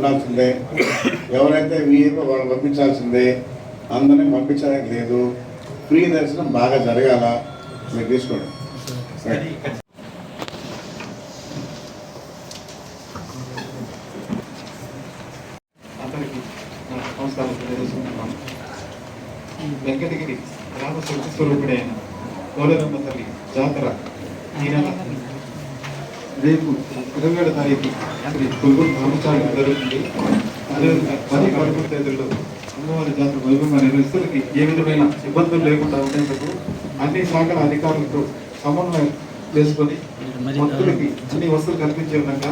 ఉండాల్సిందే, ఎవరైతే వీఆర్ఓ వాళ్ళు పంపించాల్సిందే, అందరినీ పంపించడానికి లేదు. ఫ్రీ దర్శనం బాగా జరగాల, మీరు తీసుకోండి. వెంకటగిరి గ్రామ స్వరూపుడైన పోలేరమ్మ తల్లి జాతర ఈ నెల రేపు 27వ తారీఖు శ్రీ కొలుగురు బ్రహ్మచారి జరుగుతుంది. అదేవిధంగా 10-11 తేదీల్లో అమ్మవారి జాతర వైభవంగా నిర్వహిస్తులకి ఏ విధమైన ఇబ్బందులు లేకుండా ఉండేందుకు అన్ని శాఖల అధికారులతో సమన్వయం చేసుకొని భక్తులకి అన్ని వస్తువులు కల్పించే విధంగా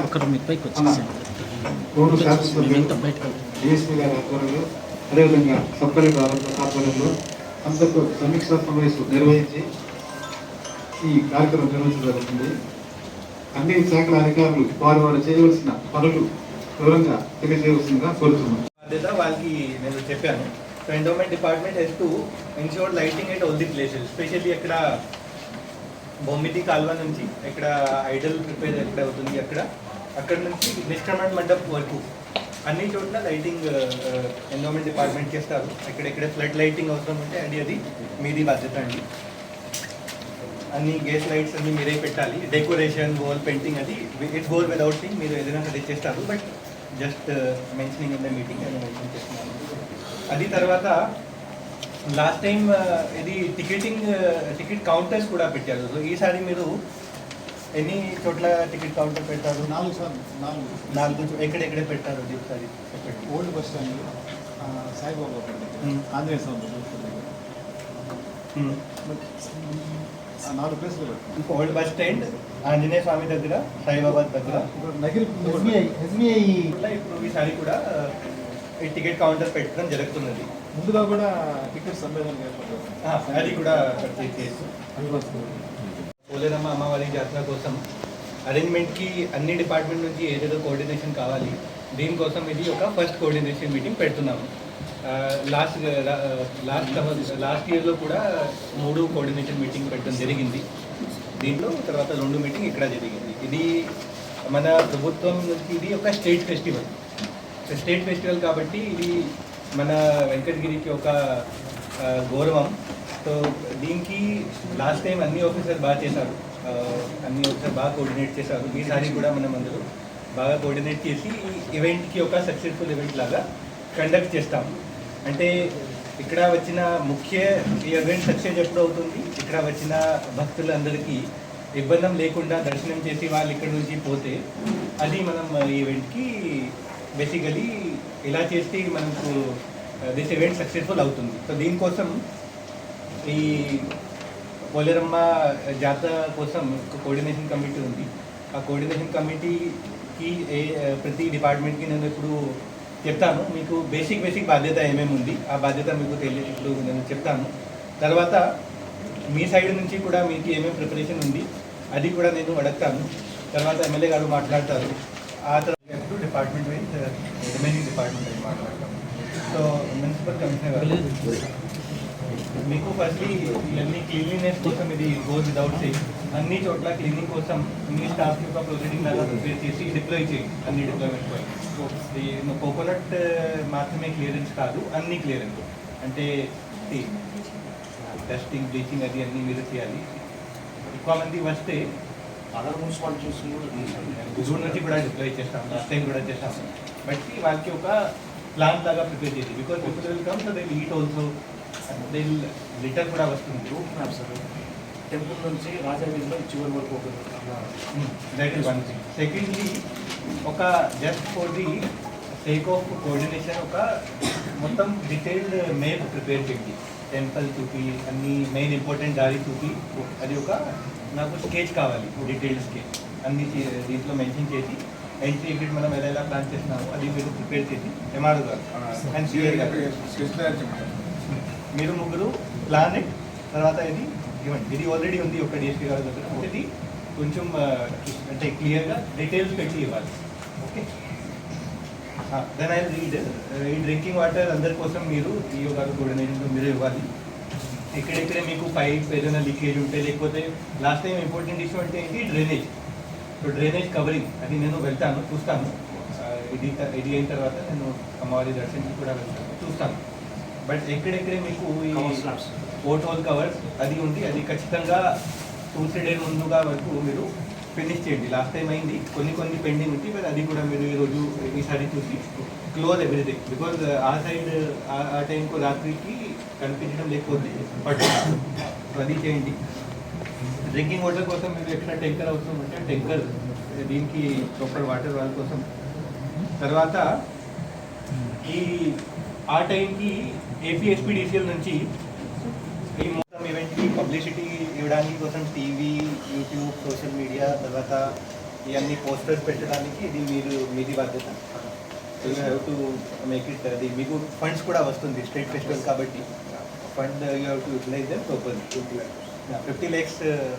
మూడు శాసనసభ్యులు డిఎస్పీ గారి ఆధ్వర్యంలో, అదేవిధంగా సబ్ కలెక్టర్ ఆధ్వర్యంలో అందరితో సమీక్షా సమావేశం నిర్వహించి ఈ కార్యక్రమం నిర్వహించడం జరుగుతుంది. అన్ని శాఖల అధికారులు వారు చేయవలసిన పనులు వివరంగా తెలియజేయవలసిందిగా కోరుతున్నాం. వాళ్ళకి నేను చెప్పాను. So endowment department has to ensure lighting at all the places, especially అక్కడ బొమ్మిది కాల్వ నుంచి ఎక్కడ ఐడల్ ప్రిపేర్ ఎక్కడ అవుతుంది అక్కడ నుంచి నిష్క్రమణ మండప్ వరకు అన్ని చోట్ల లైటింగ్ ఎండోమెంట్ డిపార్ట్మెంట్ చేస్తారు. ఎక్కడెక్కడ ఫ్లడ్ లైటింగ్ అవసరం ఉంటే అది మీది బాధ్యత అండి. అన్ని గేస్ లైట్స్ అన్ని మీరే పెట్టాలి. డెకరేషన్, వాల్ పెయింటింగ్ అది ఇట్స్ గోల్ విదౌట్ థింగ్, మీరు ఏదైనా సజెస్ట్ చేస్తారు. But just mentioning in the meeting అని మెన్షన్ చేస్తున్నాను. అది తర్వాత లాస్ట్ టైం ఇది టికెట్ కౌంటర్స్ కూడా పెట్టారు. సో ఈసారి మీరు ఎన్ని చోట్ల టికెట్ కౌంటర్ పెట్టారు? 4 ఎక్కడెక్కడ పెట్టారు అది ఒకసారి చెప్పండి. Old bus stand, Saibaba Anjaneya Swami 4 ప్లేసులు. Old bus stand, Anjaneya Swami దగ్గర, సాయిబాబా దగ్గర, ఇప్పుడు ఈసారి కూడా ఈ టికెట్ కౌంటర్ పెట్టడం జరుగుతున్నది. ముందుగా కూడా టికెట్ సంవేదన అది కూడా పర్చేజ్ చేసి పోలేరమ్మ అమ్మవారి జాతర కోసం అరేంజ్మెంట్కి అన్ని డిపార్ట్మెంట్ నుంచి ఏదేదో కోఆర్డినేషన్ కావాలి. దీనికోసం ఇది ఒక ఫస్ట్ కోఆర్డినేషన్ మీటింగ్ పెడుతున్నాము. లాస్ట్ ఇయర్లో కూడా 3 కోఆర్డినేషన్ మీటింగ్ పెట్టడం జరిగింది. దీంట్లో తర్వాత 2 మీటింగ్ ఇక్కడ జరిగింది. ఇది మన ప్రభుత్వం నుంచి ఇది ఒక స్టేట్ ఫెస్టివల్ కాబట్టి ఇది మన వెంకటగిరికి ఒక గౌరవం. సో దీనికి లాస్ట్ టైం అన్ని ఆఫీసర్ బాగా చేశారు, బాగా కోఆర్డినేట్ చేశారు. ఈసారి కూడా మనం అందరూ బాగా కోఆర్డినేట్ చేసి ఈ ఈవెంట్కి ఒక సక్సెస్ఫుల్ ఈవెంట్ లాగా కండక్ట్ చేస్తాము. అంటే ఇక్కడ వచ్చిన ఈ ఈవెంట్ సక్సెస్ ఎప్పుడు అవుతుంది, ఇక్కడ వచ్చిన భక్తులందరికీ ఇబ్బంది లేకుండా దర్శనం చేసి వాళ్ళు ఇక్కడ నుంచి పోతే అది మనం ఈ ఈవెంట్కి బేసికలీ ఇలా చేస్తే మనకు దిస్ ఈవెంట్ సక్సెస్ఫుల్ అవుతుంది. సో దీనికోసం ఈ పోలేరమ్మ జాతర కోసం కోఆర్డినేషన్ కమిటీ ఉంది. ఆ కోఆర్డినేషన్ కమిటీకి ప్రతి డిపార్ట్మెంట్కి నేను ఇప్పుడు చెప్తాను. మీకు బేసిక్ బాధ్యత ఏమేమి ఉంది ఆ బాధ్యత మీకు ఇప్పుడు నేను చెప్తాను. తర్వాత మీ సైడ్ నుంచి కూడా మీకు ఏమేమి ప్రిపరేషన్ ఉంది అది కూడా నేను అడుగుతాను. తర్వాత ఎమ్మెల్యే గారు మాట్లాడతారు. ఆ తర్వాత department wise remaining department wise మాట్లాడతాం. సో మున్సిపల్ కమిషనర్ గారు మీకు ఫస్ట్లీ ఇవన్నీ క్లీన్లీనెస్ కోసం ఇది గోస్ విదౌట్ సేయింగ్ అన్ని చోట్ల క్లీనింగ్ కోసం మీ స్టాఫ్ యొక్క ప్రొసీడింగ్ లాగా ప్రిపేర్ చేసి డిప్లాయ్ చేయండి. అన్ని డిప్లాయ్మెంట్ పాయింట్ కోకోనట్ మాత్రమే క్లియరెన్స్ కాదు, అన్ని క్లియరెన్స్ అంటే డస్టింగ్, బ్లీచింగ్ అది అన్నీ మీరు చేయాలి. ఎక్కువ మంది వస్తే అదర్ మున్సిపాలిటీస్ జూన్ నుంచి కూడా డిప్లాయ్ చేస్తాం, లాస్ట్ టైం కూడా చేస్తాము. బట్టి వాళ్ళకి ఒక ప్లాన్ లాగా ప్రిపేర్ చేసి because people will come so they eat also, they litter కూడా వస్తుంది. టెంపుల్ నుంచి రాజావీధిలో చివరి వరకు that is one thing. Secondly ఒక just for the sake of coordination ఒక మొత్తం డీటెయిల్డ్ మేప్ ప్రిపేర్ చేయండి. టెంపుల్ చూపి అన్ని మెయిన్ ఇంపార్టెంట్ దారి చూపి అది ఒక నాకు స్కెచ్ కావాలి, డీటెయిల్డ్ స్కెచ్ అన్ని దీంట్లో మెన్షన్ చేసి ఎంట్రీ ఎగ్జిట్ మనం ఎలా ప్లాన్ చేస్తున్నామో అది మీరు ప్రిపేర్ చేసి ఎంఆర్ఓ గారు అండ్ సిఆర్ గారు మీరు ముగ్గురు ప్లాన్ ఇట్. తర్వాత ఇది ఇవ్వండి. ఇది ఆల్రెడీ ఉంది ఒక డిఎస్పీ గారి దగ్గర. ఇది కొంచెం అంటే క్లియర్గా డీటెయిల్స్ పెట్టి ఇవ్వాలి. ఓకే, దెన్ ఐ రీడ్ ఈ డ్రింకింగ్ వాటర్ అందరి కోసం మీరు ఈఓ గారు కోఆర్డినేషన్తో మీరు ఇవ్వాలి. ఎక్కడెక్కడే మీకు పైప్ ఏదైనా లీకేజ్ ఉంటే, లేకపోతే లాస్ట్ టైం ఇంపార్టెంట్ ఇష్యూ అంటే ఏంటి డ్రైనేజ్. సో డ్రైనేజ్ కవరింగ్ అది నేను వెళ్తాను చూస్తాను ఇది అయిన తర్వాత నేను అమ్మవారి దర్శనానికి కూడా వెళ్తాను, చూస్తాను. బట్ ఎక్కడెక్కడే మీకు ఈ ఓట్ హోల్ కవర్స్ అది ఉంది, అది ఖచ్చితంగా 2-3 days ముందుగా వరకు మీరు ఫినిష్ చేయండి. లాస్ట్ టైం అయింది, కొన్ని పెండింగ్ ఉంది, బట్ అది కూడా మీరు ఈరోజు ఈసారి చూసి క్లోజ్ ఎవ్రీథింగ్. బికాజ్ ఆ సైడ్ ఆ టైంకు రాత్రికి కనిపించడం లేకపోతే పట్టుకుంటాం, సో అది చేయండి. డ్రింకింగ్ వాటర్ కోసం మీరు ఎక్స్ట్రా ట్యాంకర్ అవసరం ఉంటే ట్యాంకర్ దీనికి ప్రాపర్ వాటర్ వాళ్ళ కోసం. తర్వాత ఈ ఆ టైంకి ఏపీఎస్పీడీసీఎల్ నుంచి ఈ మొత్తం ఈవెంట్కి పబ్లిసిటీ ఇవ్వడానికి కోసం టీవీ, యూట్యూబ్, సోషల్ మీడియా, తర్వాత ఇవన్నీ పోస్టర్స్ పెట్టడానికి ఇది మీది బాధ్యత. You have to make it. అది మీకు ఫండ్స్ కూడా వస్తుంది స్టేట్ ఫెస్టివల్ కాబట్టి, fund you have to utilize them properly. 50 lakhs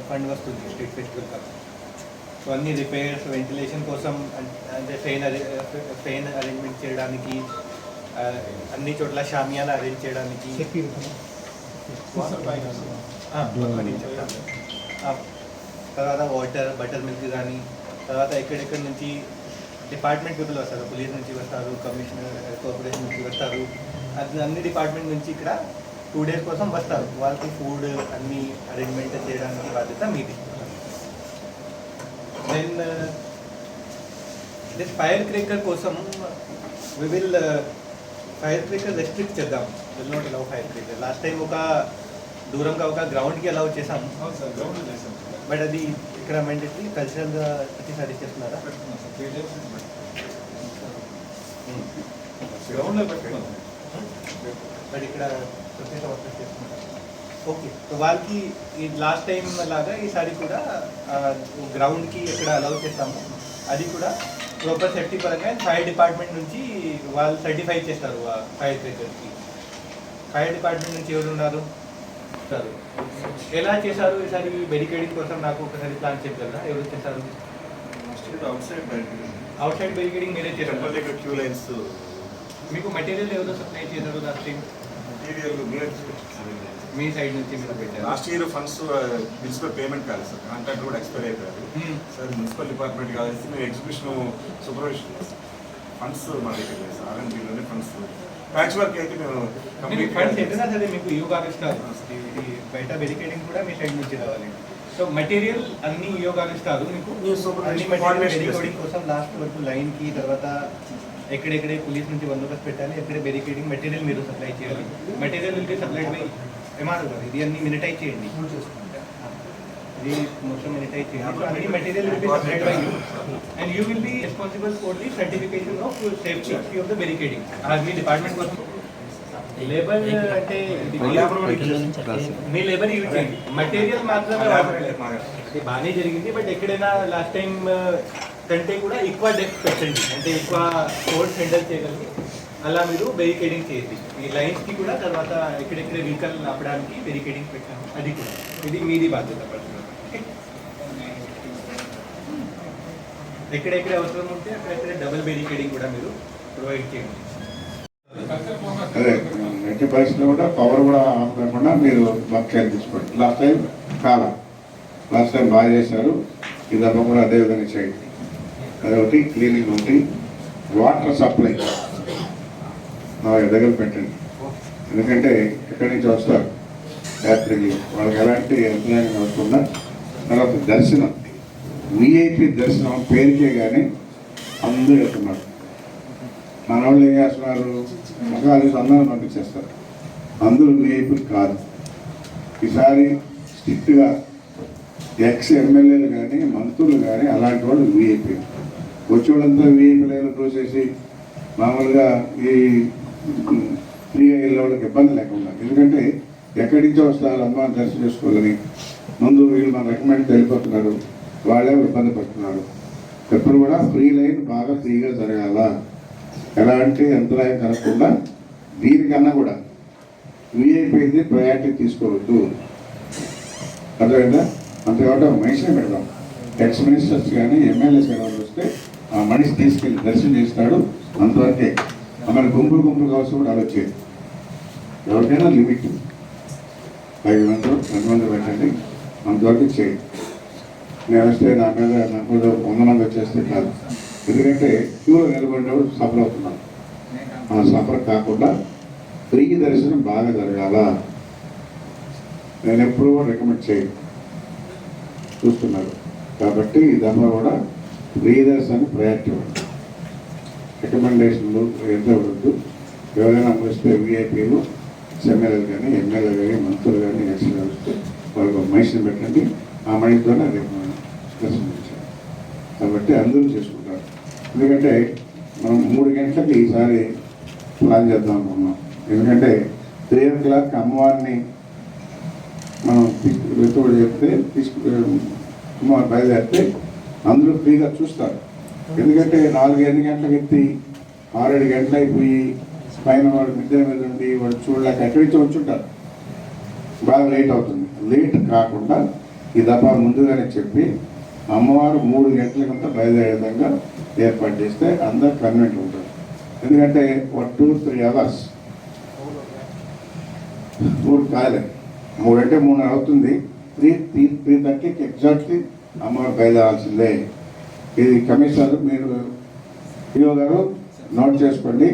fund వస్తుంది స్టేట్ ఫెస్టివల్ కాబట్టి. సో అన్ని రిపేర్స్, వెంటిలేషన్ కోసం, అంటే ఫెయిన్ అరేంజ్మెంట్ చేయడానికి, అన్ని చోట్ల షామియానా అరేంజ్ చేయడానికి, తర్వాత వాటర్, బటర్ మిల్క్ కానీ, తర్వాత ఎక్కడెక్కడి నుంచి డిపార్ట్మెంట్ పీపుల్ వస్తారు, పోలీస్ నుంచి వస్తారు, కమిషనర్, కార్పొరేషన్ నుంచి వస్తారు, అది అన్ని డిపార్ట్మెంట్ నుంచి ఇక్కడ 2 days కోసం వస్తారు. వాళ్ళకి ఫుడ్ అన్ని అరేంజ్మెంట్ చేయడానికి బాధ్యత మీది. దెన్ దిస్ ఫైర్ క్రేకర్ కోసం we will fire cracker restrict చేద్దాం, will not allow fire cracker. Last time ఒక దూరంగా ఒక గ్రౌండ్కి అలౌ చేసాం, బట్ అది ఇక్కడ మెండేటరీ కల్చరల్గా ప్రతిసారి చేస్తున్నారా? బట్ ఇక్కడ ప్రత్యేక వర్క్ చేస్తున్నారు. ఓకే, సో వాళ్ళకి ఈ లాస్ట్ టైం లాగా ఈసారి కూడా గ్రౌండ్కి ఎక్కడ అలౌ చేస్తాము, అది కూడా ప్రాపర్ సేఫ్టీ పరంగా ఫైర్ డిపార్ట్మెంట్ నుంచి వాళ్ళు సర్టిఫై చేస్తారు. ఫైర్ క్రేకర్కి ఫైర్ డిపార్ట్మెంట్ నుంచి ఎవరు ఉన్నారు సార్? ఎలా చేశారు ఈసారి బ్యారికేడింగ్ కోసం? నాకు ఒకసారి ప్లాన్ చెప్పగలరా, ఎవరు చేశారు? అవుట్ సైడ్ బ్యారికేడింగ్ మీరే చేశారు. క్యూ లైన్స్ మీకు మెటీరియల్ ఎవరు సప్లై చేశారు లాస్ట్ టైం? మీ సైడ్ నుంచి మీరు పెట్టారు. Last year funds municipal payment కాలేదు సార్, కాంట్రాక్ట్ కూడా ఎక్స్పైర్ అయిపోయారు సార్. మున్సిపల్ డిపార్ట్మెంట్ కావాల్సి మేము ఎగ్జిబిషన్ సూపర్విజన్ ఫండ్స్ మా దగ్గర లేదు సార్. ఆర్ఎన్బిలోనే ఫండ్స్ ప్యాచ్ వర్క్ అయితే మేము ఫండ్స్ ఎట్లా సరే మీకు యోగాలిస్తారు, బయట బ్యారికేడింగ్ కూడా మీ సైడ్ నుంచి రావాలి. సో మెటీరియల్ అన్ని యోగాలిస్తారు మీకు, అన్ని బ్యారికేడింగ్ కోసం లాస్ట్ వరకు లైన్కి, తర్వాత ఎక్కడెక్కడే పోలీస్ నుంచి బందోబస్తు పెట్టాలి, ఎక్కడే బ్యారికేడింగ్ మెటీరియల్ మీరు సప్లై చేయాలి. Material will be supplied by MRO గారు. ఇది అన్ని మినిటైజ్ చేయండి, ఇది మొత్తం మినిటైజ్ చేయండి. అన్ని material will be supplied by you and you will be responsible for the certification of safety of the barricading. అది మీ డిపార్ట్మెంట్ కోసం. లేబర్ అంటే మీ లేబర్ యూజ్ చేయండి, మెటీరియల్ మాత్రమే వాడాలి. బాగానే జరిగింది, బట్ ఎక్కడైనా లాస్ట్ టైం కంటే కూడా ఎక్కువ డెప్త్ పెట్టండి, అంటే ఎక్కువ కోర్స్ హ్యాండిల్ చేయగలిగి అలా మీరు బ్యారికేడింగ్ చేయండి. ఈ లైన్స్కి కూడా తర్వాత ఎక్కడెక్కడ వెహికల్ ఆపడానికి బ్యారికేడింగ్ పెట్టాము, అది కూడా ఇది మీది బాధ్యత పడుతుంది. ఎక్కడెక్కడ అవసరం ఉంటే అక్కడెక్కడ డబుల్ బ్యారికేడింగ్ కూడా మీరు ప్రొవైడ్ చేయండి. అదే ఎట్టి పరిస్థితుల్లో కూడా పవర్ కూడా ఆఫ్ కాకుండా మీరు వర్క్ తీసుకోండి. లాస్ట్ టైం బాగా చేశారు, ఈ దెబ్బ కూడా అదే విధంగా చేయండి. అదొకటి, క్లీనింగ్ ఒకటి, వాటర్ సప్లై నా దగ్గర పెట్టండి. ఎందుకంటే ఎక్కడి నుంచి వస్తారు యాత్రికులు, వాళ్ళకి ఎలాంటి అభిప్రాయం కాకుండా. తర్వాత దర్శనం, విఐపి దర్శనం పేరుకే కానీ అందరూ వెళ్తున్నారు. మన వాళ్ళు ఏం చేస్తున్నారు, ముఖాలు అందరూ పంపించేస్తారు. అందరూ విఐపీలు కాదు. ఈసారి స్ట్రిక్ట్గా ఎక్స్ ఎమ్మెల్యేలు కానీ మంత్రులు కానీ అలాంటి వాళ్ళు విఐపీ, వచ్చేవాళ్ళంతా విఐపీలను చూసేసి మామూలుగా ఈ ఫ్రీగా వెళ్ళే వాళ్ళకి ఇబ్బంది లేకుండా. ఎందుకంటే ఎక్కడి నుంచో వస్తారు, అమ్మ దర్శనం చేసుకోవాలని ముందు వీళ్ళు మన రికమెండ్ వెళ్ళిపోతున్నారు, వాళ్ళే ఇబ్బంది పడుతున్నారు. ఎప్పుడు కూడా ఫ్రీ లైన్ బాగా ఫ్రీగా జరగాల, ఎలాంటి అంతరాయం కలగకుండా. దీనికన్నా కూడా విఐపీది ప్రయారిటీ తీసుకోవద్దు, అర్థమైందా? అంతేకాకుండా మనిషిని పెడదాం. ఎక్స్ మినిస్టర్స్ కానీ ఎమ్మెల్యేస్ కానీ వస్తే ఆ మనిషి తీసుకెళ్ళి దర్శనం చేస్తాడు, అంతవరకే. మన గుంపులు కావాల్సి కూడా ఆలోచించేది. ఎవరికైనా లిమిట్ 5 మంది 10 మంది పెట్టండి, అంతవరకు చేయండి. నేను వస్తే నా మీద 100 మంది వచ్చేస్తే కాదు. ఎందుకంటే క్యూలో నిలబడినప్పుడు సఫర్ అవుతున్నాం. ఆ సఫర్ కాకుండా ఫ్రీ దర్శనం బాగా జరగాల. నేను ఎప్పుడు కూడా రికమెండ్ చేయను, చూస్తున్నారు కాబట్టి ఇదంతా కూడా ఫ్రీ దర్శనం ప్రయారిటీ ఉంటుంది. రికమెండేషన్లు ఎంత వద్దు. ఎవరైనా వస్తే విఐపీలు ఎమ్మెల్యేలు కానీ మంత్రులు కానీ ఎస్ఎల్ఏ వస్తే వాళ్ళకు మనిషిని పెట్టండి, ఆ మనిషితోనే దర్శనం. కాబట్టి అందరూ చేసుకుంటారు. ఎందుకంటే మనం 3 గంటలకి ఈసారి ప్లాన్ చేద్దాం అనుకున్నాం. ఎందుకంటే 3 o'clock అమ్మవారిని మనం వెతుడు చెప్తే అమ్మవారు బయలుదేరితే అందరూ ఫ్రీగా చూస్తారు. ఎందుకంటే 4-5 గంటలకు ఎత్తి 6-7 గంటలు అయిపోయి పైన వాడు మిద్దెల మీద ఉండి వాడు చూడలేక ఎక్కడి నుంచి వచ్చుంటారు, బాగా లేట్ అవుతుంది. లేట్ కాకుండా ఈ దఫా ముందుగానే చెప్పి అమ్మవారు 3 గంటలకంతా బయలుదేరే విధంగా ఏర్పాటు చేస్తే అందరు కన్వెంట్ ఉంటారు. ఎందుకంటే 2-3 hours ఊరు కాలే, 3 అంటే 3:30 అవుతుంది. 3:30కి ఎగ్జాక్ట్లీ అమ్మవారు బయలుదేరాల్సిందే. ఇది కమిషనర్ మీరు ఈఓ గారు నోట్ చేసుకోండి.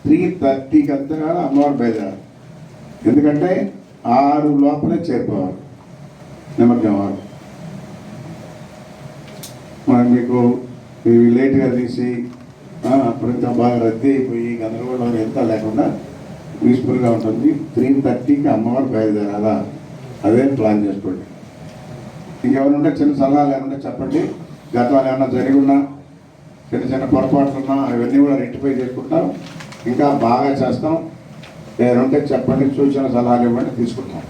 3:30కి అంతగా అమ్మవారు బయలుదేరాలి. ఎందుకంటే 6 లోపలే చేరుకోవాలి నిమజ్జనం వారు. మరి మీకు ఇవి లేట్గా తీసి అప్పుడు ఇంకా బాగా రద్దీ అయిపోయి గందరగోళం ఎంత లేకుండా పీస్ఫుల్గా ఉంటుంది. 3:30కి అమ్మవారు బయలుదేరాలా, అదే ప్లాన్ చేసుకోండి. ఇంకెవరుంటే చిన్న సలహాలు ఏమన్నా చెప్పండి. గతంలో ఏమన్నా జరిగి ఉన్నా చిన్న పొరపాట్లు ఉన్నా అవన్నీ కూడా రెక్టిఫై చేసుకుంటాం, ఇంకా బాగా చేస్తాం. ఏమంటే చెప్పండి, సూచన సలహాలు ఇవ్వండి, తీసుకుంటాం.